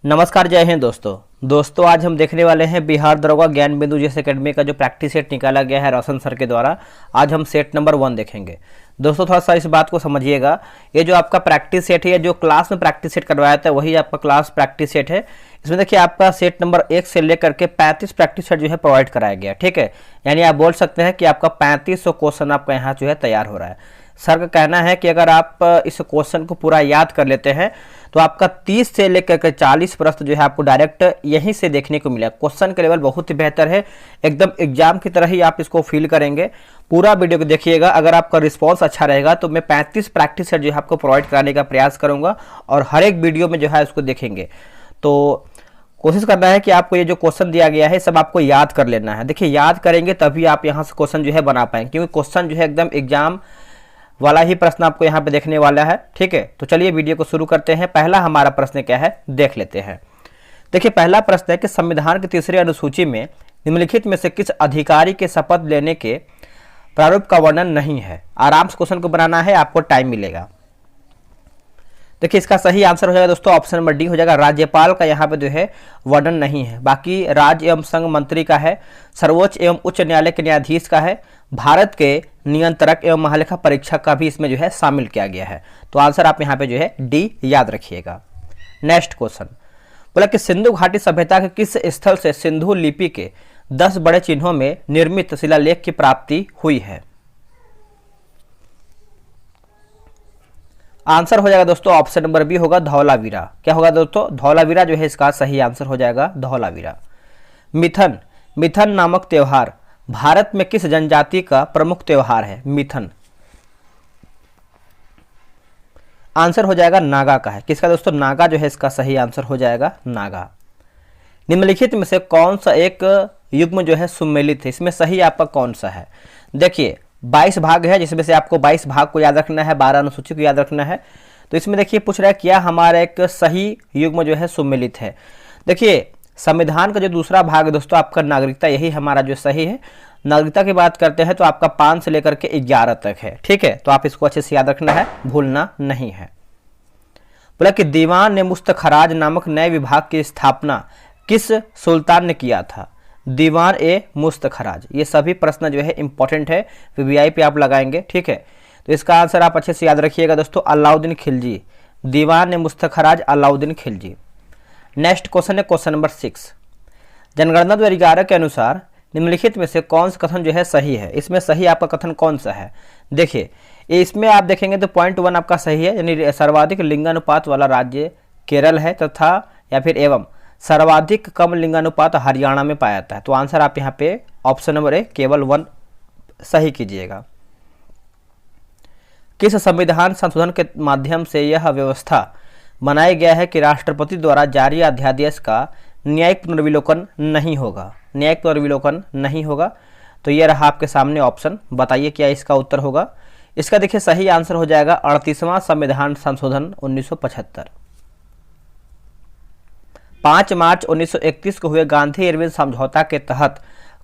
नमस्कार, जय हिंद दोस्तों आज हम देखने वाले हैं बिहार दरोगा ज्ञान बिंदु जैसे एकेडमी का जो प्रैक्टिस सेट निकाला गया है रोशन सर के द्वारा। आज हम सेट नंबर 1 देखेंगे। दोस्तों थोड़ा सा इस बात को समझिएगा, ये जो आपका प्रैक्टिस सेट है, जो क्लास में प्रैक्टिस सेट करवाया था वही आपका क्लास प्रैक्टिस सेट है। इसमें देखिए आपका सेट नंबर 1 से लेकर के 35 प्रैक्टिस सेट जो है प्रोवाइड कराया गया, ठीक है। यानी आप बोल सकते हैं कि आपका 3500 क्वेश्चन आपका यहाँ जो है तैयार हो रहा है। सर का कहना है कि अगर आप इस क्वेश्चन को पूरा याद कर लेते हैं तो आपका 30 से लेकर के 40 प्रश्न जो है आपको डायरेक्ट यहीं से देखने को मिला। क्वेश्चन का लेवल बहुत ही बेहतर है, एकदम एग्जाम की तरह ही आप इसको फील करेंगे। पूरा वीडियो को देखिएगा, अगर आपका रिस्पांस अच्छा रहेगा तो मैं 35 प्रैक्टिस सेट जो है आपको प्रोवाइड कराने का प्रयास करूंगा और हर एक वीडियो में जो है उसको देखेंगे। तो कोशिश करना है कि आपको ये जो क्वेश्चन दिया गया है सब आपको याद कर लेना है। देखिए याद करेंगे तभी आप यहाँ से क्वेश्चन जो है बना पाएंगे, क्योंकि क्वेश्चन जो है एकदम एग्जाम वाला ही प्रश्न आपको यहाँ पे देखने वाला है, ठीक है। तो चलिए वीडियो को शुरू करते हैं। पहला हमारा प्रश्न क्या है देख लेते हैं। देखिए पहला प्रश्न है कि संविधान की तीसरी अनुसूची में निम्नलिखित में से किस अधिकारी के शपथ लेने के प्रारूप का वर्णन नहीं है। आराम से क्वेश्चन को बनाना है, आपको टाइम मिलेगा। देखिए इसका सही आंसर हो जाएगा दोस्तों ऑप्शन नंबर डी हो जाएगा। राज्यपाल का यहाँ पे जो है वर्णन नहीं है। बाकी राज्य एवं संघ मंत्री का है, सर्वोच्च एवं उच्च न्यायालय के न्यायाधीश का है, भारत के नियंत्रक एवं महालेखा परीक्षक का भी इसमें जो है शामिल किया गया है। तो आंसर आप यहाँ पे जो है डी याद रखिएगा। नेक्स्ट क्वेश्चन बोला कि सिंधु घाटी सभ्यता के किस स्थल से सिंधु लिपि के 10 बड़े चिन्हों में निर्मित शिलालेख की प्राप्ति हुई है। आंसर हो जाएगा दोस्तों ऑप्शन नंबर बी होगा धौलावीरा। क्या होगा दोस्तों? धौलावीरा जो है इसका सही आंसर हो जाएगा धौलावीरा। मिथन, मिथन नामक त्योहार भारत में किस जनजाति का प्रमुख त्योहार है? मिथन आंसर हो जाएगा नागा का है। किसका दोस्तों? नागा जो है इसका सही आंसर हो जाएगा नागा। निम्नलिखित में से कौन सा एक युग्म जो है सुमेलित है? इसमें सही आपका कौन सा है? देखिए 22 भाग है, जिसमें से आपको 22 भाग को याद रखना है, 12 अनुसूची को याद रखना है। तो इसमें देखिए पूछ रहा है क्या हमारा एक सही युग्म जो है सुमेलित है। देखिए संविधान का जो दूसरा भाग है दोस्तों आपका नागरिकता, यही हमारा जो सही है। नागरिकता की बात करते हैं तो आपका 5 से लेकर के 11 तक है, ठीक है। तो आप इसको अच्छे से याद रखना है, भूलना नहीं है। बोला कि दीवान ए मुस्तखराज नामक नए विभाग की स्थापना किस सुल्तान ने किया था? दीवान ए मुस्तखराज, ये सभी प्रश्न जो है इंपॉर्टेंट है, वीवीआई पे आप लगाएंगे, ठीक है। तो इसका आंसर आप अच्छे से याद रखिएगा दोस्तों अलाउद्दीन खिलजी। दीवान ए मुस्तखराज अलाउद्दीन खिलजी। नेक्स्ट क्वेश्चन है क्वेश्चन नंबर 6। जनगणना 2011 के अनुसार निम्नलिखित में से कौन सा कथन जो है सही है? इसमें सही आपका कथन कौन सा है? देखिए इसमें आप देखेंगे तो पॉइंट 1 आपका सही है, यानी सर्वाधिक लिंगानुपात वाला राज्य केरल है तथा या फिर एवं सर्वाधिक कम लिंगानुपात हरियाणा में पाया जाता है। तो आंसर आप यहाँ पे ऑप्शन नंबर ए केवल 1 सही कीजिएगा। किस संविधान संशोधन के माध्यम से यह व्यवस्था बनाया गया है कि राष्ट्रपति द्वारा जारी अध्यादेश का न्यायिक पुनर्विलोकन नहीं होगा? न्यायिक पुनर्विलोकन नहीं होगा। तो यह रहा आपके सामने ऑप्शन, बताइए क्या इसका उत्तर होगा। इसका देखिए सही आंसर हो जाएगा 38वां संविधान संशोधन 1975। 5 मार्च 1931 को हुए गांधी इरविन समझौता के तहत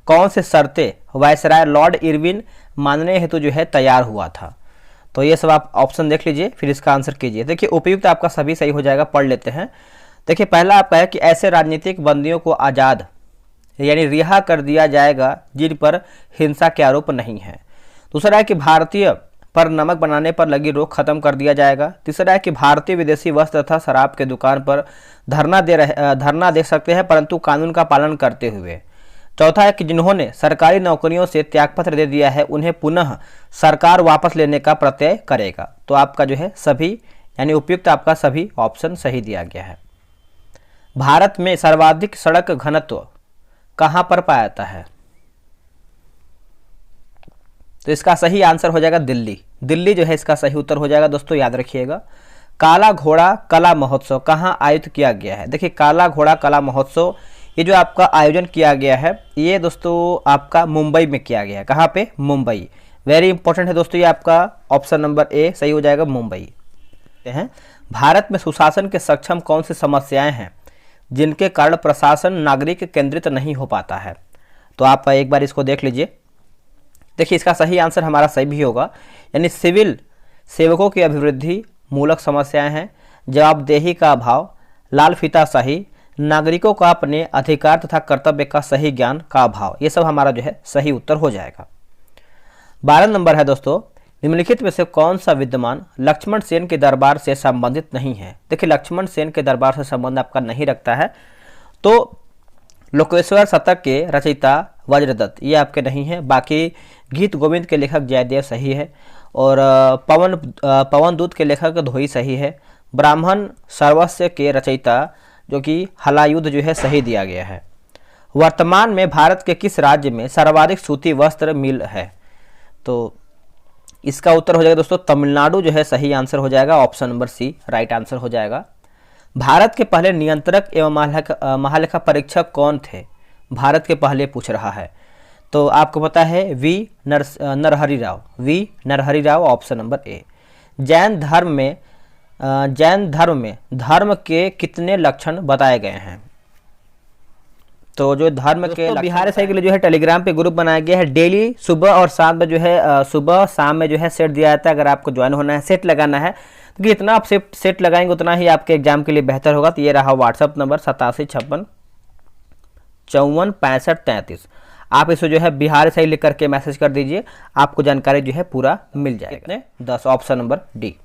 कौन से शर्तें वायसराय लॉर्ड इरविन मानने हेतु जो है तैयार हुआ था? तो ये सब आप ऑप्शन देख लीजिए, फिर इसका आंसर कीजिए। देखिए उपयुक्त आपका सभी सही हो जाएगा, पढ़ लेते हैं। देखिए पहला आपका है कि ऐसे राजनीतिक बंदियों को आज़ाद यानी रिहा कर दिया जाएगा जिन पर हिंसा के आरोप नहीं है। दूसरा है कि भारतीय पर नमक बनाने पर लगी रोक खत्म कर दिया जाएगा। तीसरा है कि भारतीय विदेशी वस्त्र तथा शराब के दुकान पर धरना दे सकते हैं परंतु कानून का पालन करते हुए। चौथा है कि जिन्होंने सरकारी नौकरियों से त्यागपत्र दे दिया है उन्हें पुनः सरकार वापस लेने का प्रत्यय करेगा। तो आपका जो है सभी यानी उपयुक्त आपका सभी ऑप्शन सही दिया गया है। भारत में सर्वाधिक सड़क घनत्व कहां पर पाया जाता है? तो इसका सही आंसर हो जाएगा दिल्ली। दिल्ली जो है इसका सही उत्तर हो जाएगा दोस्तों, याद रखिएगा। काला घोड़ा कला महोत्सव कहाँ आयोजित किया गया है? देखिए काला घोड़ा कला महोत्सव ये जो आपका आयोजन किया गया है ये दोस्तों आपका मुंबई में किया गया है। कहाँ पे? मुंबई। वेरी इंपॉर्टेंट है दोस्तों, ये आपका ऑप्शन नंबर ए सही हो जाएगा मुंबई। भारत में सुशासन के सक्षम कौन सी समस्याएं हैं जिनके कारण प्रशासन नागरिक केंद्रित नहीं हो पाता है? तो आप एक बार इसको देख लीजिए। देखिए इसका सही आंसर हमारा सही भी होगा, यानी सिविल सेवकों की अभिवृद्धि मूलक समस्याएं हैं, जवाबदेही का अभाव, लाल फीताशाही, नागरिकों का अपने अधिकार तथा कर्तव्य का सही ज्ञान का अभाव। ये सब हमारा जो है सही उत्तर हो जाएगा। 12 नंबर है दोस्तों, निम्नलिखित में से कौन सा विद्यमान लक्ष्मण सेन के दरबार से संबंधित नहीं है। देखिए लक्ष्मण सेन के दरबार से संबंध आपका नहीं रखता है तो लोकेश्वर शतक के रचयिता वज्रदत्त ये आपके नहीं है। बाकी गीत गोविंद के लेखक जयदेव सही है, और पवन दूत के लेखक धोई सही है। ब्राह्मण सर्वस्व के रचयिता जो कि हलायुद्ध जो है सही दिया गया है। वर्तमान में भारत के किस राज्य में सर्वाधिक सूती वस्त्र मिल है, तो इसका उत्तर हो जाएगा दोस्तों तमिलनाडु जो है सही आंसर हो जाएगा। Option number C right answer हो जाएगा। भारत के पहले नियंत्रक एवं महालेखा परीक्षक कौन थे, भारत के पहले पूछ रहा है, तो आपको पता है Narhari Rao, option number A. Jain धर्म में धर्म के कितने लक्षण बताए गए हैं, तो जो धर्म के बिहार सही के लिए जो है टेलीग्राम पे ग्रुप बनाया गया है। डेली सुबह और शाम में जो है सुबह शाम में जो है सेट दिया जाता है। अगर आपको ज्वाइन होना है, सेट लगाना है, तो जितना आप सेट लगाएंगे उतना ही आपके एग्जाम के लिए बेहतर होगा। तो ये रहा व्हाट्सअप नंबर 8756546533। आप इसे जो है बिहार सही लिख करके मैसेज कर दीजिए, आपको जानकारी जो है पूरा मिल जाएगा। 10 ऑप्शन नंबर डी।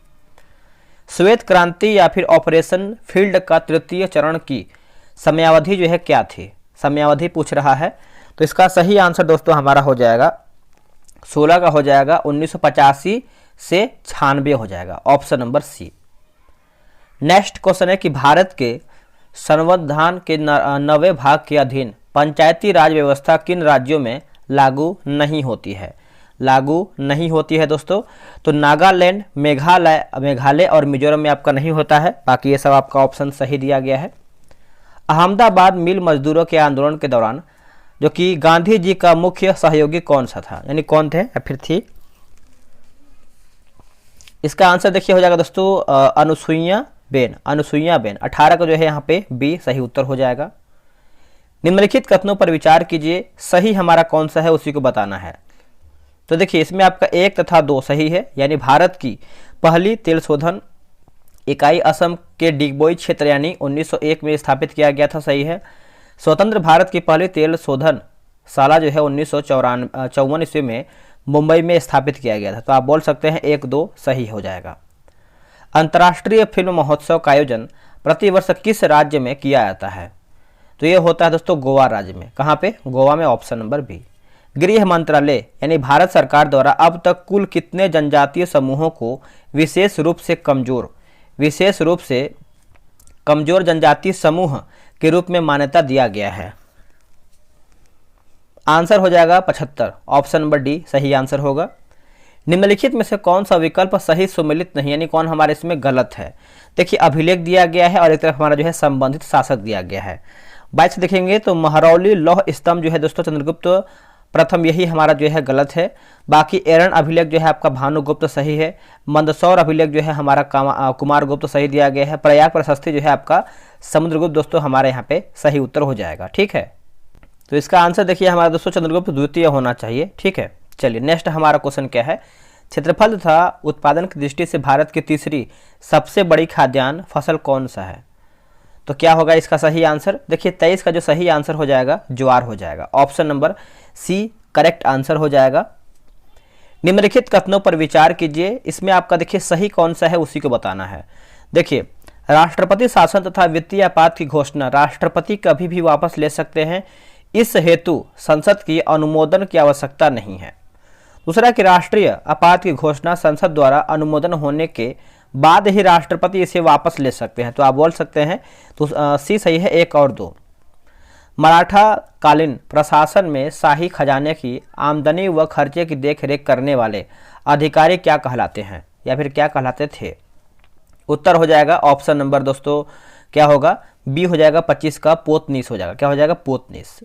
श्वेत क्रांति या फिर ऑपरेशन फील्ड का तृतीय चरण की समयावधि जो है क्या थी, समयावधि पूछ रहा है, तो इसका सही आंसर दोस्तों हमारा हो जाएगा 16 का हो जाएगा 1985 से 96 हो जाएगा। Option number C. Next question है कि भारत के संविधान के 9वें भाग के अधीन पंचायती राज व्यवस्था किन राज्यों में लागू नहीं होती है, दोस्तों, तो नागालैंड, मेघालय और मिजोरम में आपका नहीं होता है। बाकी ये सब आपका ऑप्शन सही दिया गया है। अहमदाबाद मिल मजदूरों के आंदोलन के दौरान जो कि गांधी जी का मुख्य सहयोगी कौन सा था, यानी कौन थे या फिर थी, इसका आंसर देखिए हो जाएगा दोस्तों अनुसुईया बेन। 18 का जो है यहाँ पे बी सही उत्तर हो जाएगा। निम्नलिखित कथनों पर विचार कीजिए, सही हमारा कौन सा है उसी को बताना है। तो देखिए इसमें आपका 1 तथा 2 सही है, यानी भारत की पहली तेल शोधन इकाई असम के डिगबोई क्षेत्र यानी 1901 में स्थापित किया गया था, सही है। स्वतंत्र भारत की पहली तेल शोधन शाला जो है 1954 ईस्वी में मुंबई में स्थापित किया गया था, तो आप बोल सकते हैं 1-2 सही हो जाएगा। अंतर्राष्ट्रीय फिल्म महोत्सव का आयोजन प्रतिवर्ष किस राज्य में किया जाता है, तो ये होता है दोस्तों गोवा राज्य में। कहाँ पे, गोवा में, ऑप्शन नंबर बी। गृह मंत्रालय यानी भारत सरकार द्वारा अब तक कुल कितने जनजातीय समूहों को विशेष रूप से कमजोर जनजातीय समूह के रूप में मान्यता दिया गया है, आंसर हो जाएगा 75। ऑप्शन नंबर डी सही आंसर होगा। निम्नलिखित में से कौन सा विकल्प सही सुमेलित नहीं, यानी कौन हमारे इसमें गलत है। देखिए अभिलेख दिया गया है और एक तरफ हमारा जो है संबंधित शासक दिया गया है। 22 देखेंगे तो महरौली लौह स्तंभ जो है दोस्तों चंद्रगुप्त प्रथम, यही हमारा जो है गलत है। बाकी एरन अभिलेख जो है आपका भानुगुप्त सही है। मंदसौर अभिलेख जो है हमारा कुमारगुप्त सही दिया गया है। प्रयाग प्रशस्ति जो है आपका समुद्रगुप्त दोस्तों हमारे यहाँ पे सही उत्तर हो जाएगा, ठीक है। तो इसका आंसर देखिए हमारा दोस्तों चंद्रगुप्त द्वितीय होना चाहिए, ठीक है। चलिए नेक्स्ट हमारा क्वेश्चन क्या है, क्षेत्रफल तथा उत्पादन की दृष्टि से भारत की तीसरी सबसे बड़ी खाद्यान्न फसल कौन सा है, तो क्या होगा इसका सही आंसर। देखिए 23 का जो सही आंसर हो जाएगा ज्वार हो जाएगा। Option number C correct answer हो जाएगा। निम्नलिखित कथनों पर विचार कीजिए, इसमें आपका देखिए सही कौन सा है उसी को बताना है। देखिए राष्ट्रपति शासन तथा वित्तीय आपात की घोषणा राष्ट्रपति कभी भी वापस ले सकते हैं, इस हेतु संसद की अनुमोदन की आवश्यकता नहीं है। दूसरा कि राष्ट्रीय आपात की घोषणा संसद द्वारा अनुमोदन होने के बाद ही राष्ट्रपति इसे वापस ले सकते हैं, तो आप बोल सकते हैं तो सी सही है 1 और 2। मराठा कालीन प्रशासन में शाही खजाने की आमदनी व खर्चे की देखरेख करने वाले अधिकारी क्या कहलाते हैं या फिर क्या कहलाते थे, उत्तर हो जाएगा ऑप्शन नंबर दोस्तों क्या होगा बी हो जाएगा 25 का पोतनीस हो जाएगा। क्या हो जाएगा पोतनीस।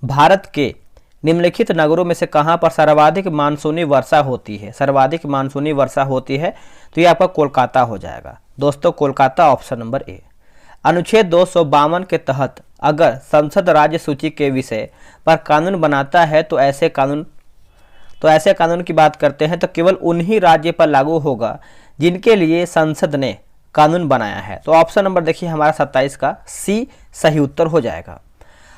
भारत के निम्नलिखित नगरों में से कहां पर सर्वाधिक मानसूनी वर्षा होती है, सर्वाधिक मानसूनी वर्षा होती है, तो ये आपका कोलकाता हो जाएगा दोस्तों, कोलकाता ऑप्शन नंबर ए। अनुच्छेद 252 के तहत अगर संसद राज्य सूची के विषय पर कानून बनाता है तो ऐसे कानून की बात करते हैं तो केवल उन्हीं राज्य पर लागू होगा जिनके लिए संसद ने कानून बनाया है। तो ऑप्शन नंबर देखिए हमारा 27 का सी सही उत्तर हो जाएगा।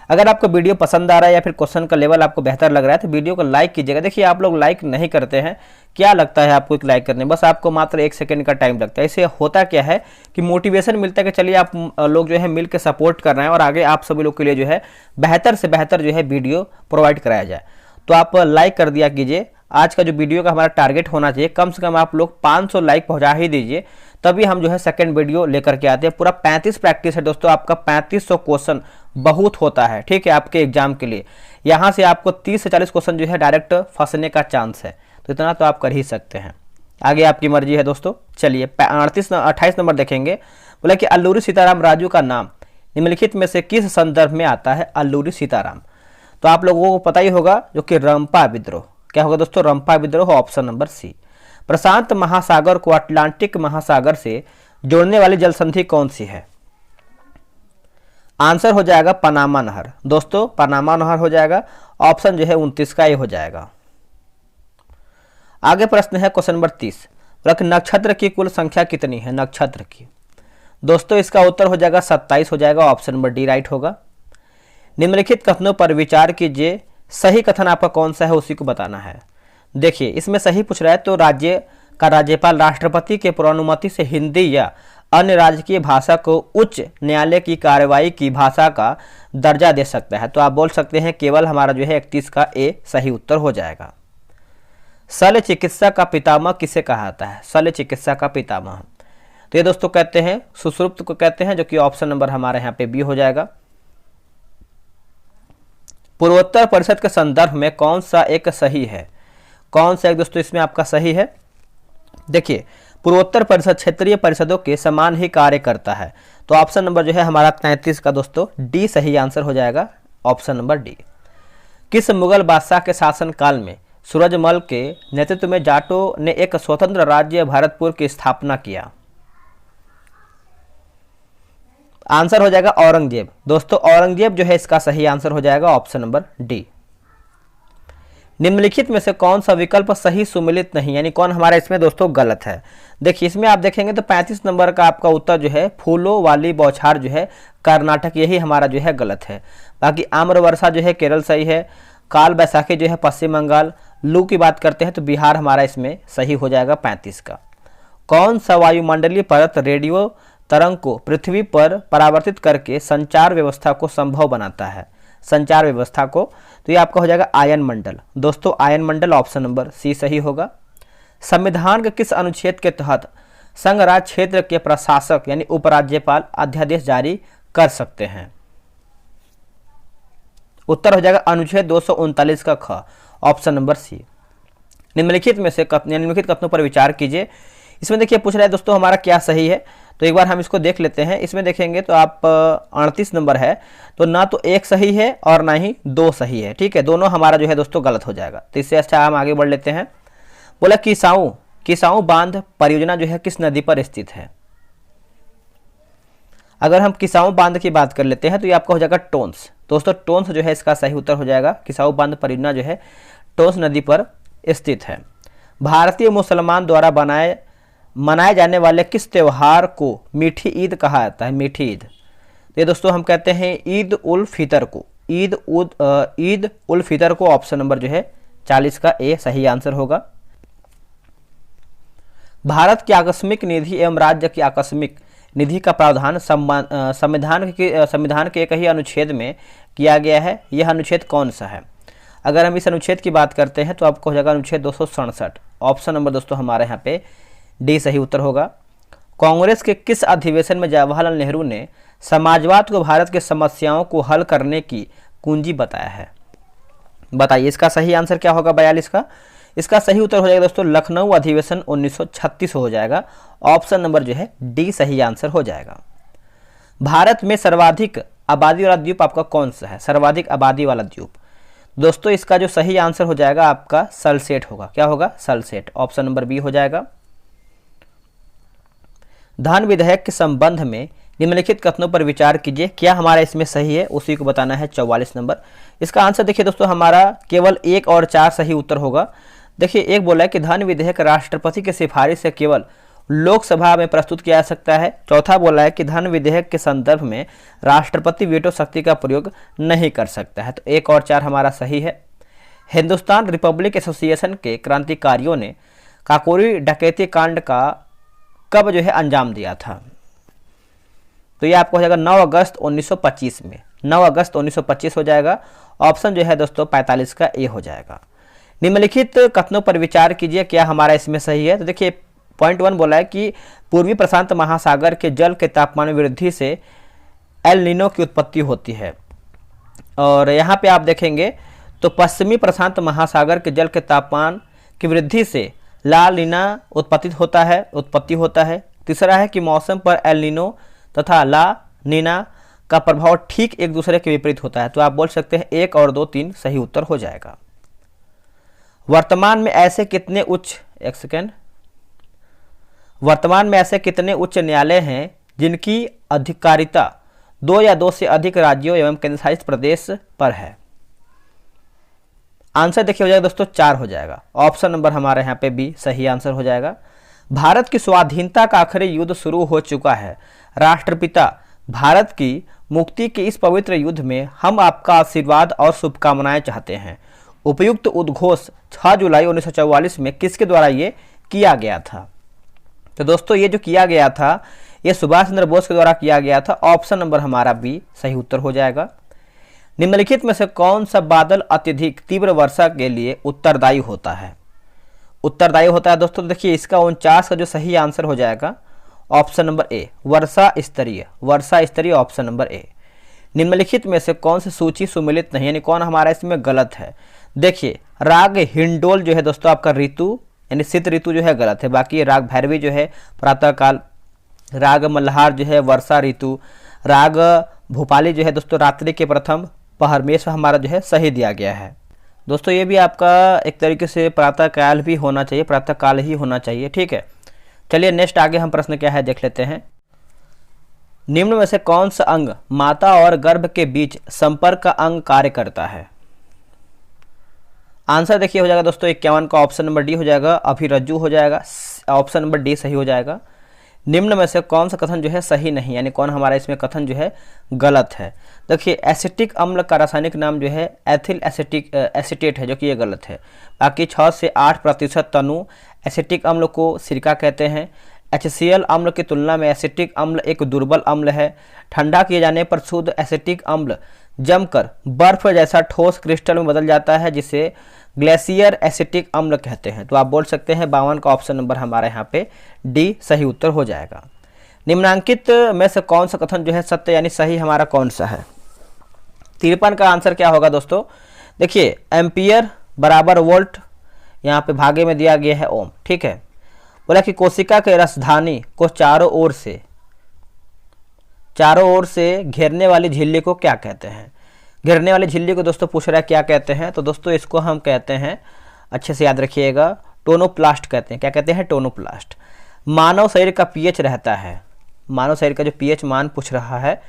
अगर आपको वीडियो पसंद आ रहा है या फिर क्वेश्चन का लेवल आपको बेहतर लग रहा है तो वीडियो को लाइक कीजिएगा। देखिए आप लोग लाइक नहीं करते हैं, क्या लगता है आपको एक लाइक करने, बस आपको मात्र 1 सेकंड का टाइम लगता है। इससे होता क्या है कि मोटिवेशन मिलता है कि चलिए आप लोग जो है मिल के सपोर्ट कर रहे हैं और आगे आप सभी लोग के लिए जो है बेहतर से बेहतर जो है वीडियो प्रोवाइड कराया जाए। तो आप लाइक कर दिया कीजिए। आज का जो वीडियो का हमारा टारगेट होना चाहिए, कम से कम आप लोग 500 लाइक पहुंचा ही दीजिए, तभी हम जो है सेकंड वीडियो लेकर के आते हैं। पूरा 35 प्रैक्टिस है दोस्तों, आपका 3500 क्वेश्चन बहुत होता है, ठीक है, आपके एग्जाम के लिए। यहाँ से आपको 30 से 40 क्वेश्चन जो है डायरेक्ट फंसने का चांस है, तो इतना तो आप कर ही सकते हैं, आगे आपकी मर्जी है दोस्तों। चलिए 28 नंबर देखेंगे। बोला कि अल्लूरी सीताराम राजू का नाम निम्नलिखित में से किस संदर्भ में आता है। अल्लूरी सीताराम तो आप लोगों को पता ही होगा, जो कि रंपा विद्रोह। क्या होगा दोस्तों, रंपा विद्रोह, ऑप्शन नंबर सी। प्रशांत महासागर को अटलांटिक महासागर से जोड़ने वाली जल संधि कौन सी है। आंसर हो जाएगा पनामा नहर। दोस्तों पनामा नहर हो जाएगा, ऑप्शन जो है 29 का ये हो जाएगा। आगे प्रश्न है क्वेश्चन नंबर 30। नक्षत्र की कुल संख्या कितनी है। नक्षत्र की दोस्तों इसका उत्तर हो जाएगा 27 हो जाएगा, ऑप्शन नंबर डी राइट होगा। निम्नलिखित कथनों पर विचार कीजिए, सही कथन आपका कौन सा है उसी को बताना है। देखिए इसमें सही पूछ रहा है तो राज्य का राज्यपाल राष्ट्रपति के पूर्वानुमति से हिंदी या अन्य राजकीय भाषा को उच्च न्यायालय की कार्रवाई की भाषा का दर्जा दे सकता है। तो आप बोल सकते हैं केवल हमारा जो है 31 का ए सही उत्तर हो जाएगा। शल्य चिकित्सा का पितामह किसे कहा जाता है। शल्य चिकित्सा का पितामह तो ये दोस्तों कहते हैं सुश्रुत को कहते हैं, जो कि ऑप्शन नंबर हमारे यहाँ पे बी हो जाएगा। पूर्वोत्तर परिषद के संदर्भ में कौन सा एक सही है। कौन सा एक दोस्तों इसमें आपका सही है। देखिए पूर्वोत्तर परिषद क्षेत्रीय परिषदों के समान ही कार्य करता है, तो ऑप्शन नंबर जो है हमारा 33 का दोस्तों डी सही आंसर हो जाएगा, ऑप्शन नंबर डी। किस मुगल बादशाह के शासन काल में सूरजमल के नेतृत्व में जाटों ने एक स्वतंत्र राज्य भरतपुर की स्थापना किया। आंसर हो जाएगा औरंगजेब। दोस्तों औरंगजेब जो है इसका सही आंसर हो जाएगा, ऑप्शन नंबर डी। निम्नलिखित में से कौन सा विकल्प सही सुमिलित नहीं, यानी कौन हमारा इसमें दोस्तों गलत है। देखिए इसमें आप देखेंगे तो 35 नंबर का आपका उत्तर जो है फूलों वाली बौछार जो है कर्नाटक, यही हमारा जो है गलत है। बाकी आम्र वर्षा जो है केरल सही है, काल बैसाखी जो है पश्चिम बंगाल, लू की बात करते हैं तो बिहार हमारा इसमें सही हो जाएगा 35 का। कौन सा वायुमंडलीय परत रेडियो तरंग को पृथ्वी पर परावर्तित करके संचार व्यवस्था को संभव बनाता है। संचार व्यवस्था को तो ये आपका हो जाएगा आयन मंडल। दोस्तों आयन मंडल, ऑप्शन नंबर सी सही होगा। संविधान के किस अनुच्छेद के तहत संघ राज्य क्षेत्र के प्रशासक यानी उपराज्यपाल अध्यादेश जारी कर सकते हैं। उत्तर हो जाएगा अनुच्छेद 239 का ख, ऑप्शन नंबर सी। निम्नलिखित में से निम्नलिखित कथनों पर विचार कीजिए। इसमें देखिए पूछ रहा है दोस्तों हमारा क्या सही है, तो एक बार हम इसको देख लेते हैं। इसमें देखेंगे तो आप 38 नंबर है, तो ना तो एक सही है और ना ही दो सही है, ठीक है, दोनों हमारा जो है दोस्तों गलत हो जाएगा। तो इससे अच्छा हम आगे बढ़ लेते हैं। बोला किसाऊ बांध परियोजना जो है किस नदी पर स्थित है। अगर हम किसाऊ बांध की बात कर लेते हैं तो ये आपका हो जाएगा टोंस। दोस्तों टोंस जो है इसका सही उत्तर हो जाएगा। किसाऊ बांध परियोजना जो है टोंस नदी पर स्थित है। भारतीय मुसलमान द्वारा मनाए जाने वाले किस त्यौहार को मीठी ईद कहा जाता है। मीठी ईद तो ये दोस्तों हम कहते हैं ईद उल फितर को। ईद उल फितर को, ऑप्शन नंबर जो है 40 का ए सही आंसर होगा। भारत की आकस्मिक निधि एवं राज्य की आकस्मिक निधि का प्रावधान संविधान के एक ही अनुच्छेद में किया गया है। यह अनुच्छेद कौन सा है। अगर हम इस अनुच्छेद की बात करते हैं तो आपको हो जाएगा अनुच्छेद 267, ऑप्शन नंबर दोस्तों हमारे यहाँ पे डी सही उत्तर होगा। कांग्रेस के किस अधिवेशन में जवाहरलाल नेहरू ने समाजवाद को भारत के समस्याओं को हल करने की कुंजी बताया है। बताइए इसका सही आंसर क्या होगा 42 का। इसका सही उत्तर हो जाएगा दोस्तों लखनऊ अधिवेशन 1936 हो जाएगा, ऑप्शन नंबर जो है डी सही आंसर हो जाएगा। भारत में सर्वाधिक आबादी वाला द्वीप आपका कौन सा है। सर्वाधिक आबादी वाला द्वीप दोस्तों इसका जो सही आंसर हो जाएगा आपका सलसेट होगा। क्या होगा, सलसेट, ऑप्शन नंबर बी हो जाएगा। धन विधेयक के संबंध में निम्नलिखित कथनों पर विचार कीजिए। क्या हमारा इसमें सही है उसी को बताना है 44 नंबर। इसका आंसर देखिए दोस्तों हमारा केवल 1 और 4 सही उत्तर होगा। देखिए एक बोला है कि धन विधेयक राष्ट्रपति की सिफारिश से केवल लोकसभा में प्रस्तुत किया जा सकता है। चौथा बोला है कि धन विधेयक के संदर्भ में राष्ट्रपति वीटो शक्ति का प्रयोग नहीं कर सकता है। तो 1 और 4 हमारा सही है। हिंदुस्तान रिपब्लिक एसोसिएशन के क्रांतिकारियों ने काकोरी डकैती कांड का कब जो है अंजाम दिया था? तो ये आपको हो जाएगा 9 अगस्त 1925 में। 9 अगस्त 1925 हो जाएगा। ऑप्शन जो है दोस्तों 45 का ए हो जाएगा। निम्नलिखित कथनों पर विचार कीजिए, क्या हमारा इसमें सही है? तो देखिए पॉइंट 1 बोला है कि पूर्वी प्रशांत महासागर के जल के तापमान में वृद्धि से एल नीनो की उत्पत्ति होती है। और यहाँ पे आप देखेंगे तो पश्चिमी प्रशांत महासागर के जल के तापमान की वृद्धि से ला नीना उत्पत्ति होता है। तीसरा है कि मौसम पर एल नीनो तथा ला नीना का प्रभाव ठीक एक दूसरे के विपरीत होता है। तो आप बोल सकते हैं 1 और 2 3 सही उत्तर हो जाएगा। वर्तमान में ऐसे कितने उच्च न्यायालय हैं जिनकी अधिकारिता 2 या 2 से अधिक राज्यों एवं केंद्रशासित प्रदेश पर है? आंसर देखिए हो जाएगा दोस्तों 4 हो जाएगा। ऑप्शन नंबर हमारे यहाँ पे बी सही आंसर हो जाएगा। भारत की स्वाधीनता का आखिरी युद्ध शुरू हो चुका है। राष्ट्रपिता भारत की मुक्ति के इस पवित्र युद्ध में हम आपका आशीर्वाद और शुभकामनाएं चाहते हैं। उपयुक्त उद्घोष 6 जुलाई 1944 में किसके द्वारा ये किया गया था? तो दोस्तों ये जो किया गया था ये सुभाष चंद्र बोस के द्वारा किया गया था। ऑप्शन नंबर हमारा बी सही उत्तर हो जाएगा। निम्नलिखित में से कौन सा बादल अत्यधिक तीव्र वर्षा के लिए उत्तरदायी होता है? दोस्तों देखिए इसका 49 का जो सही आंसर हो जाएगा ऑप्शन नंबर ए वर्षा स्तरीय ऑप्शन नंबर ए। निम्नलिखित में से कौन सी सूची सुमेलित नहीं, यानी कौन हमारा इसमें गलत है? देखिए राग हिंडोल जो है दोस्तों आपका ऋतु यानी शीत ऋतु जो है गलत है। बाकी राग भैरवी जो है प्रातःकाल, राग मल्हार जो है वर्षा ऋतु, राग भोपाली जो है दोस्तों रात्रि के प्रथम पहर में हमारा जो है सही दिया गया है। दोस्तों ये भी आपका एक तरीके से प्रातःकाल भी होना चाहिए, प्रातःकाल ही होना चाहिए, ठीक है। चलिए नेक्स्ट आगे हम प्रश्न क्या है देख लेते हैं। निम्न में से कौन सा अंग माता और गर्भ के बीच संपर्क का अंग कार्य करता है? आंसर देखिए हो जाएगा दोस्तों 51 का ऑप्शन नंबर डी हो जाएगा, अभिरज्जु हो जाएगा। ऑप्शन नंबर डी सही हो जाएगा। निम्न में से कौन सा कथन जो है सही नहीं, यानी कौन हमारा इसमें कथन जो है गलत है? देखिए एसिटिक अम्ल का रासायनिक नाम जो है एथिल एसिटेट है, जो कि ये गलत है। बाकी 6 से 8% तनु एसिटिक अम्ल को सिरका कहते हैं। HCl अम्ल की तुलना में एसिटिक अम्ल एक दुर्बल अम्ल है। ठंडा किए जाने पर शुद्ध एसिटिक अम्ल जमकर बर्फ जैसा ठोस क्रिस्टल में बदल जाता है, जिसे ग्लेशियर एसिटिक अम्ल कहते हैं। तो आप बोल सकते हैं 52 का ऑप्शन नंबर हमारे यहाँ पे डी सही उत्तर हो जाएगा। निम्नांकित में से कौन सा कथन जो है सत्य यानी सही हमारा कौन सा है? 53 का आंसर क्या होगा दोस्तों? देखिए एम्पियर बराबर वोल्ट यहाँ पे भागे में दिया गया है ओम, ठीक है। बोला कि कोशिका के रसधानी को चारों ओर से घेरने वाली झिल्ली को क्या कहते हैं? घेरने वाली झिल्ली को दोस्तों पूछ रहा है क्या कहते हैं? तो दोस्तों इसको हम कहते हैं, अच्छे से याद रखिएगा, टोनोप्लास्ट कहते हैं। क्या कहते हैं? टोनोप्लास्ट। मानव शरीर का पीएच रहता है, मानव शरीर का जो पीएच मान पूछ रहा है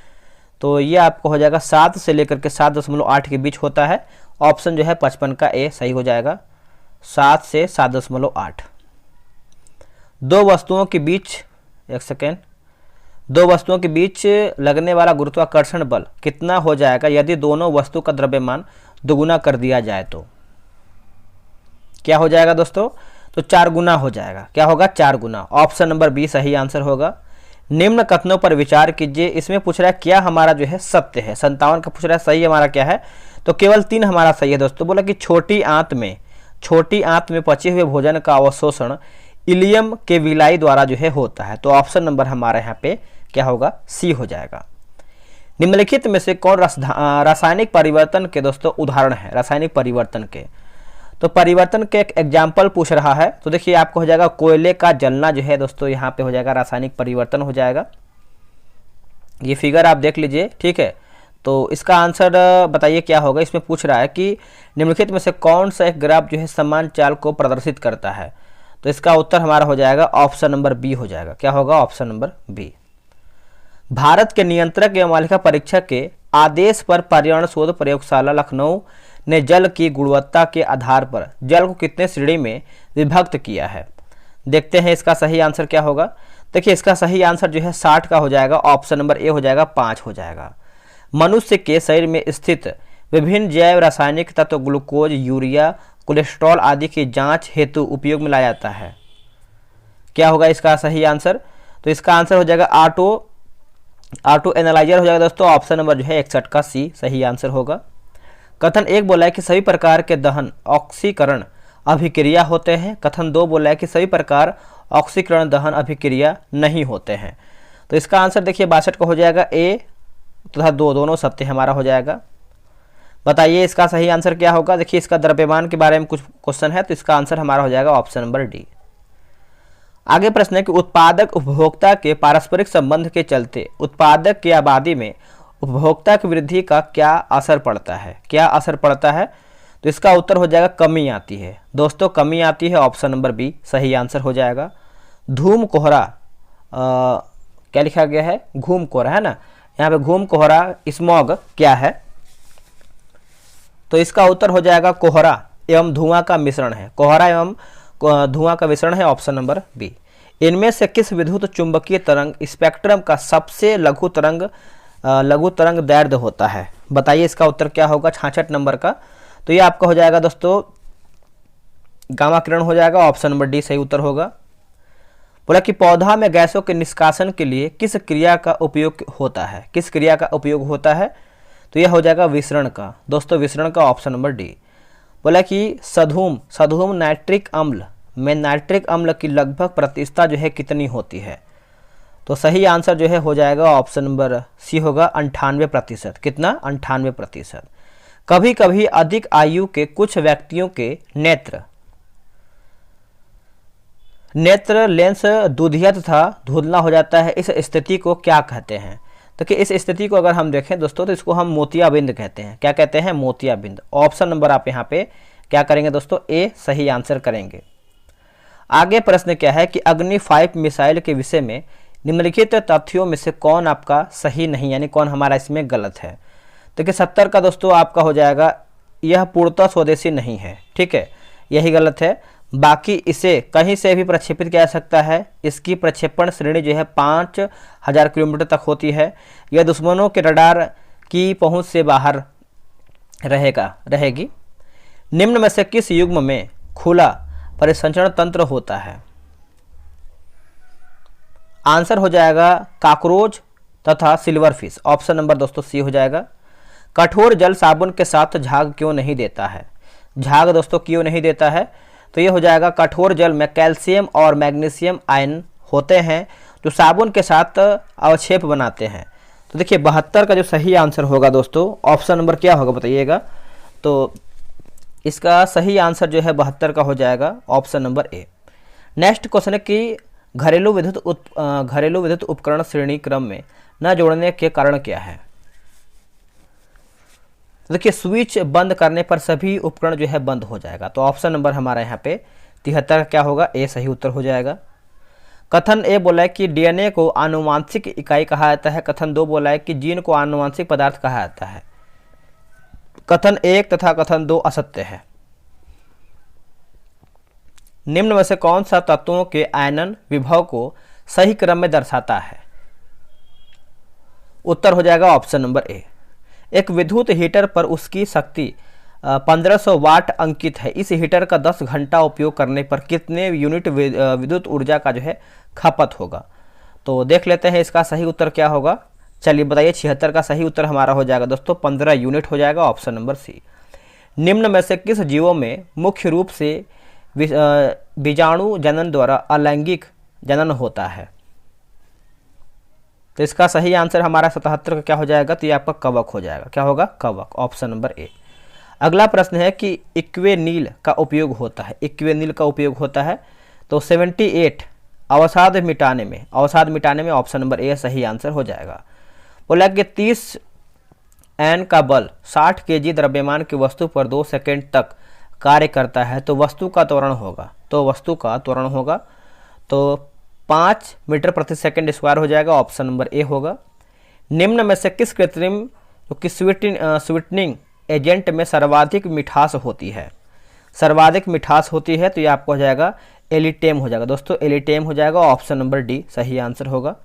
तो ये आपको हो जाएगा 7 से लेकर के 7.8 के बीच होता है। ऑप्शन जो है 55 का ए सही हो जाएगा, 7 से 7.8। दो वस्तुओं के बीच लगने वाला गुरुत्वाकर्षण बल कितना हो जाएगा यदि दोनों वस्तु का द्रव्यमान दोगुना कर दिया जाए? तो क्या हो जाएगा दोस्तों? तो 4 गुना हो जाएगा। क्या होगा? 4 गुना। ऑप्शन नंबर बी सही आंसर होगा। निम्न कथनों पर विचार कीजिए। इसमें पूछ रहा है क्या हमारा जो है सत्य है। 57 का पूछ रहा है सही हमारा क्या है? तो केवल 3 हमारा सही है दोस्तों। बोला कि छोटी आंत में पचे हुए भोजन का अवशोषण इलियम के विलाई द्वारा जो है होता है। तो ऑप्शन नंबर हमारे यहाँ पे क्या होगा? सी हो जाएगा। निम्नलिखित में से कौन रासायनिक परिवर्तन के दोस्तों उदाहरण है? रासायनिक परिवर्तन के, तो परिवर्तन के एक एग्जाम्पल पूछ रहा है। तो देखिए आपको हो जाएगा कोयले का जलना जो है दोस्तों यहाँ पे हो जाएगा रासायनिक परिवर्तन हो जाएगा। ये फिगर आप देख लीजिए, ठीक है। तो इसका आंसर बताइए क्या होगा। इसमें पूछ रहा है कि निम्नलिखित में से कौन सा एक ग्राफ जो है समान चाल को प्रदर्शित करता है? तो इसका उत्तर हमारा हो जाएगा ऑप्शन नंबर बी हो जाएगा। क्या होगा? Option number B. भारत के नियंत्रक एवं मालिका परीक्षक के आदेश पर पर्यावरण शोध प्रयोगशाला लखनऊ ने जल की गुणवत्ता के आधार पर जल को कितने श्रेणी में विभक्त किया है? देखते हैं इसका सही आंसर क्या होगा। देखिए इसका सही आंसर जो है 60 का हो जाएगा, ऑप्शन नंबर ए हो जाएगा, 5 हो जाएगा। मनुष्य के शरीर में स्थित विभिन्न जैव रासायनिक तत्व ग्लूकोज, यूरिया, कोलेस्ट्रॉल आदि की जांच हेतु उपयोग में लाया जाता है। क्या होगा इसका सही आंसर? तो इसका आंसर हो जाएगा ऑटो एनालाइजर हो जाएगा दोस्तों, ऑप्शन नंबर जो है 61 का सी सही आंसर होगा। कथन 1 बोला है कि सभी प्रकार के दहन ऑक्सीकरण अभिक्रिया होते हैं। कथन 2 बोला है कि सभी प्रकार ऑक्सीकरण दहन अभिक्रिया नहीं होते हैं। तो इसका आंसर देखिए 62 का हो जाएगा, ए तथा 2 दोनों सत्य हमारा हो जाएगा। बताइए इसका सही आंसर क्या होगा। देखिए इसका द्रव्यमान के बारे में कुछ क्वेश्चन है, तो इसका आंसर हमारा हो जाएगा ऑप्शन नंबर डी। आगे प्रश्न है कि उत्पादक उपभोक्ता के पारस्परिक संबंध के चलते उत्पादक की आबादी में उपभोक्ता की वृद्धि का क्या असर पड़ता है? क्या असर पड़ता है? तो इसका उत्तर हो जाएगा कमी आती है दोस्तों, कमी आती है, ऑप्शन नंबर बी सही आंसर हो जाएगा। धूम कोहरा क्या लिखा गया है? घूम कोहरा है ना, यहाँ पे घूम कोहरा स्मॉग क्या है? तो इसका उत्तर हो जाएगा कोहरा एवं धुआं का मिश्रण है। कोहरा एवं धुआं का मिश्रण है, ऑप्शन नंबर बी। इनमें से किस विद्युत चुंबकीय तरंग स्पेक्ट्रम का सबसे लघु तरंग दैर्ध्य होता है? बताइए इसका उत्तर क्या होगा 66 नंबर का। तो ये आपका हो जाएगा दोस्तों गामा किरण हो जाएगा, ऑप्शन नंबर डी सही उत्तर होगा। बोला कि पौधा में गैसों के निष्कासन के लिए किस क्रिया का उपयोग होता है? किस क्रिया का उपयोग होता है? तो यह हो जाएगा विसरण का दोस्तों, विसरण का, ऑप्शन नंबर डी। बोला कि सधूम नाइट्रिक अम्ल में नाइट्रिक अम्ल की लगभग प्रतिशतता जो है कितनी होती है? तो सही आंसर जो है हो जाएगा ऑप्शन नंबर सी होगा 98%। कितना? 98%। कभी कभी अधिक आयु के कुछ व्यक्तियों के नेत्र लेंस दुधिया तथा धुंधला हो जाता है। इस स्थिति को क्या कहते हैं? तो कि इस स्थिति को अगर हम देखें दोस्तों तो इसको हम मोतियाबिंद कहते हैं। क्या कहते हैं? मोतियाबिंद। ऑप्शन नंबर आप यहाँ पे क्या करेंगे दोस्तों? ए सही आंसर करेंगे। आगे प्रश्न क्या है कि अग्नि 5 मिसाइल के विषय में निम्नलिखित तथ्यों में से कौन आपका सही नहीं, यानी कौन हमारा इसमें गलत है? देखिए 70 का दोस्तों आपका हो जाएगा यह पूर्णतः स्वदेशी नहीं है, ठीक है, यही गलत है। बाकी इसे कहीं से भी प्रक्षेपित किया जा सकता है। इसकी प्रक्षेपण श्रेणी जो है 5000 किलोमीटर तक होती है। यह दुश्मनों के रडार की पहुंच से बाहर रहेगी। निम्न में से किस युग्म में खुला परिसंचरण तंत्र होता है? आंसर हो जाएगा काकरोच तथा सिल्वरफिश, ऑप्शन नंबर दोस्तों सी हो जाएगा। कठोर जल साबुन के साथ झाग क्यों नहीं देता है? झाग दोस्तों क्यों नहीं देता है? तो ये हो जाएगा कठोर जल में कैल्शियम और मैग्नीशियम आयन होते हैं जो साबुन के साथ अवक्षेप बनाते हैं। तो देखिए 72 का जो सही आंसर होगा दोस्तों, ऑप्शन नंबर क्या होगा बताइएगा। तो इसका सही आंसर जो है 72 का हो जाएगा, ऑप्शन नंबर ए। नेक्स्ट क्वेश्चन है कि घरेलू विद्युत उपकरण श्रेणी क्रम में न जोड़ने के कारण क्या है? देखिए स्विच बंद करने पर सभी उपकरण जो है बंद हो जाएगा। तो ऑप्शन नंबर हमारा यहाँ पे 73 क्या होगा? ए सही उत्तर हो जाएगा। कथन ए बोला है कि डीएनए को आनुवांशिक इकाई कहा जाता है। कथन 2 बोला है कि जीन को आनुवांशिक पदार्थ कहा जाता है। कथन 1 तथा कथन 2 असत्य है। निम्न में से कौन सा तत्वों के आयनन विभव को सही क्रम में दर्शाता है? उत्तर हो जाएगा ऑप्शन नंबर ए। एक विद्युत हीटर पर उसकी शक्ति 1500 वाट अंकित है। इस हीटर का 10 घंटा उपयोग करने पर कितने यूनिट विद्युत ऊर्जा का जो है खपत होगा? तो देख लेते हैं इसका सही उत्तर क्या होगा। चलिए बताइए 76 का सही उत्तर हमारा हो जाएगा दोस्तों 15 यूनिट हो जाएगा, ऑप्शन नंबर सी। निम्न में से किस जीवों में मुख्य रूप से बीजाणु जनन द्वारा अलैंगिक जनन होता है? तो इसका सही आंसर हमारा 77 का क्या हो जाएगा? तो ये आपका कवक हो जाएगा। क्या होगा? कवक, ऑप्शन नंबर ए। अगला प्रश्न है कि इक्वेनील का उपयोग होता है। इक्वेनील का उपयोग होता है तो 78 अवसाद मिटाने में ऑप्शन नंबर ए सही आंसर हो जाएगा। बोला कि 30 एन का बल 60 केजी द्रव्यमान की वस्तु पर 2 सेकेंड तक कार्य करता है तो वस्तु का त्वरण होगा तो 5 मीटर प्रति सेकंड स्क्वायर हो जाएगा, ऑप्शन नंबर ए होगा। निम्न में से किस कृत्रिम कि स्वीटनिंग एजेंट में सर्वाधिक मिठास होती है? तो ये आपको हो जाएगा एलिटेम हो जाएगा दोस्तों, एलिटेम हो जाएगा। ऑप्शन नंबर डी सही आंसर होगा।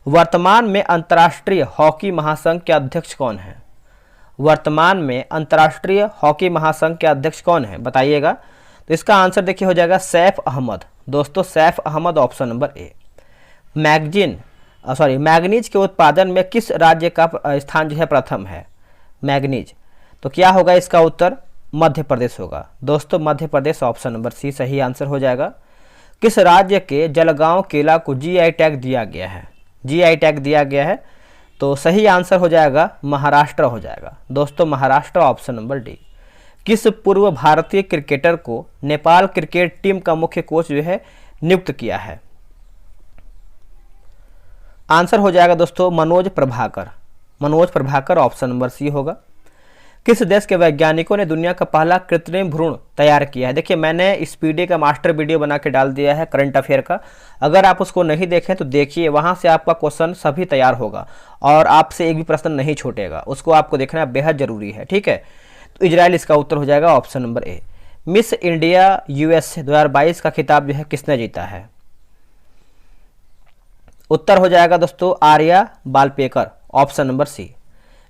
वर्तमान में अंतर्राष्ट्रीय हॉकी महासंघ के अध्यक्ष कौन है? वर्तमान में अंतर्राष्ट्रीय हॉकी महासंघ के अध्यक्ष कौन है बताइएगा। तो इसका आंसर देखिए हो जाएगा सैफ अहमद दोस्तों, Saif Ahmed option number A. Manganese के उत्पादन में किस राज्य का स्थान जो है प्रथम है? मैग्नीज, तो क्या होगा इसका उत्तर? मध्य प्रदेश होगा दोस्तों, मध्य प्रदेश ऑप्शन नंबर सी सही आंसर हो जाएगा। किस राज्य के जलगांव केला को जीआई टैग दिया गया है? जीआई टैग दिया गया है, तो सही आंसर हो जाएगा महाराष्ट्र हो जाएगा दोस्तों, महाराष्ट्र ऑप्शन नंबर डी। किस पूर्व भारतीय क्रिकेटर को नेपाल क्रिकेट टीम का मुख्य कोच जो है नियुक्त किया है? आंसर हो जाएगा दोस्तों Manoj Prabhakar, Manoj Prabhakar option number C होगा। किस देश के वैज्ञानिकों ने दुनिया का पहला कृत्रिम भ्रूण तैयार किया है? देखिए मैंने स्पीडी का मास्टर वीडियो बना के डाल दिया है करंट अफेयर का, अगर आप उसको नहीं देखें तो देखिए, वहां से आपका क्वेश्चन सभी तैयार होगा और आपसे एक भी प्रश्न नहीं छूटेगा, उसको आपको देखना बेहद जरूरी है, ठीक है। तो इजराइल इसका उत्तर हो जाएगा ऑप्शन नंबर ए। मिस इंडिया यूएस 2022 का खिताब जो है किसने जीता है? उत्तर हो जाएगा दोस्तों आर्या बालपेकर ऑप्शन नंबर सी।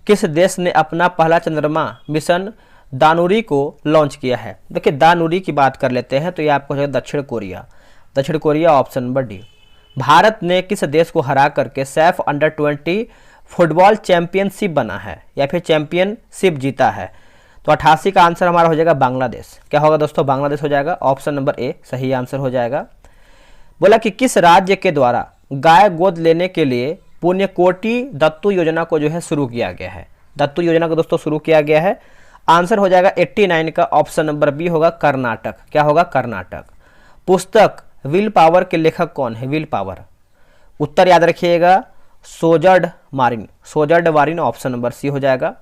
किस देश ने अपना पहला चंद्रमा मिशन दानुरी को लॉन्च किया है? देखिए दानुरी की बात कर लेते हैं तो ये आपको हो जाएगा दक्षिण कोरिया, दक्षिण Korea option number D. Bharat ने किस देश को हरा करके सैफ अंडर 20 फुटबॉल चैंपियनशिप बना है या फिर चैंपियनशिप जीता है? तो 88 का आंसर हमारा हो जाएगा बांग्लादेश। क्या होगा दोस्तों? बांग्लादेश हो जाएगा, ऑप्शन नंबर ए सही आंसर हो जाएगा। बोला कि किस राज्य के द्वारा गाय गोद लेने के लिए पुण्यकोटि दत्तू योजना को जो है शुरू किया गया है? दत्तू योजना को दोस्तों शुरू किया गया है, आंसर हो जाएगा 89 का ऑप्शन नंबर बी होगा कर्नाटक। क्या होगा? कर्नाटक। पुस्तक विल पावर के लेखक कौन है? विल पावर, उत्तर याद रखिएगा Sjoerd Marijne, Sjoerd Marijne option number C हो जाएगा।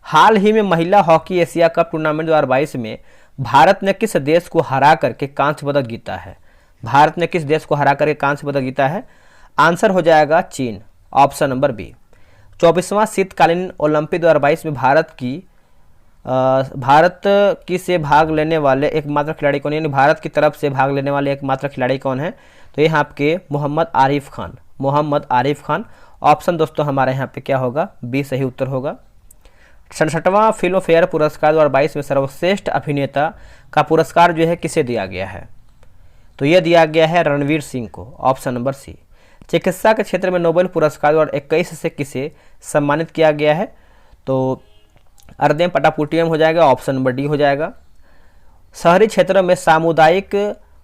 हाल ही में महिला हॉकी एशिया कप टूर्नामेंट 2022 में भारत ने किस देश को हरा करके कांस्य पदक जीता है? भारत ने किस देश को हरा करके कांस्य पदक जीता है? आंसर हो जाएगा चीन ऑप्शन नंबर बी। 24वां शीतकालीन ओलंपिक 2022 में भारत की से भाग लेने वाले एकमात्र खिलाड़ी कौन है? यानी भारत की तरफ से भाग लेने वाले एकमात्र खिलाड़ी कौन है? तो ये आपके मोहम्मद आरिफ खान, मोहम्मद आरिफ खान ऑप्शन दोस्तों हमारे यहाँ पे क्या होगा? बी सही उत्तर होगा। 67वां फिल्म फेयर पुरस्कार 2022 में सर्वश्रेष्ठ अभिनेता का पुरस्कार जो है किसे दिया गया है? तो यह दिया गया है रणवीर सिंह को, ऑप्शन नंबर सी। चिकित्सा के क्षेत्र में नोबेल पुरस्कार 2021 से किसे सम्मानित किया गया है? तो अर्देम पटापुटियम हो जाएगा, ऑप्शन नंबर डी हो जाएगा। शहरी क्षेत्रों में सामुदायिक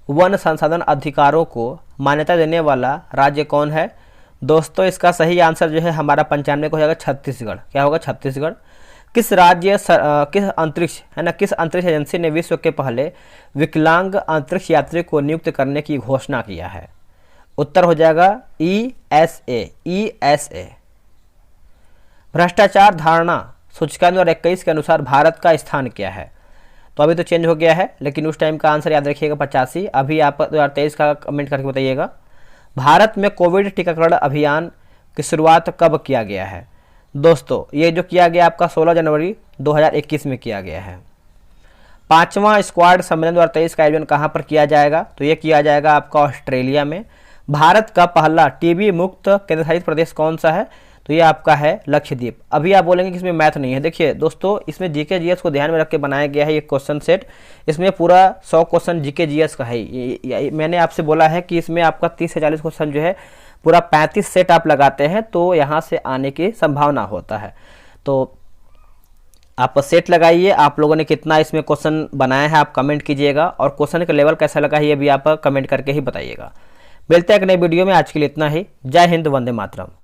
वन संसाधन अधिकारों को मान्यता देने वाला राज्य कौन है? दोस्तों इसका सही आंसर जो है हमारा 95 को हो जाएगा छत्तीसगढ़। क्या होगा? छत्तीसगढ़। किस राज्य किस अंतरिक्ष है ना, किस अंतरिक्ष एजेंसी ने विश्व के पहले विकलांग अंतरिक्ष यात्री को नियुक्त करने की घोषणा किया है? उत्तर हो जाएगा ESA। भ्रष्टाचार धारणा सूचकांक 2021 के अनुसार भारत का स्थान क्या है? तो अभी तो चेंज हो गया है, लेकिन उस टाइम का आंसर याद रखिएगा 85। अभी आप 2023 का कमेंट करके बताइएगा। भारत में कोविड टीकाकरण अभियान की शुरुआत कब किया गया है? दोस्तों ये जो किया गया आपका 16 जनवरी 2021 में किया गया है। 5वां स्क्वाड सम्मेलन 2023 का आयोजन कहाँ पर किया जाएगा? तो ये किया जाएगा आपका ऑस्ट्रेलिया में। भारत का पहला टीबी मुक्त केंद्रशासित प्रदेश कौन सा है? तो ये आपका है लक्षद्वीप। अभी आप बोलेंगे कि इसमें मैथ नहीं है, देखिए दोस्तों इसमें जीके जीएस को ध्यान में रख के बनाया गया है ये क्वेश्चन सेट। इसमें पूरा 100 क्वेश्चन जीके जीएस का है। मैंने आपसे बोला है कि इसमें आपका 30 से 40 क्वेश्चन जो है पूरा 35 सेट आप लगाते हैं तो यहाँ से आने की संभावना होता है। तो आप सेट लगाइए, आप लोगों ने कितना इसमें क्वेश्चन बनाया है आप कमेंट कीजिएगा, और क्वेश्चन का लेवल कैसा लगा है ये भी आप कमेंट करके ही बताइएगा। मिलते हैं एक नई वीडियो में, आज के लिए इतना ही। जय हिंद, वंदे मातरम।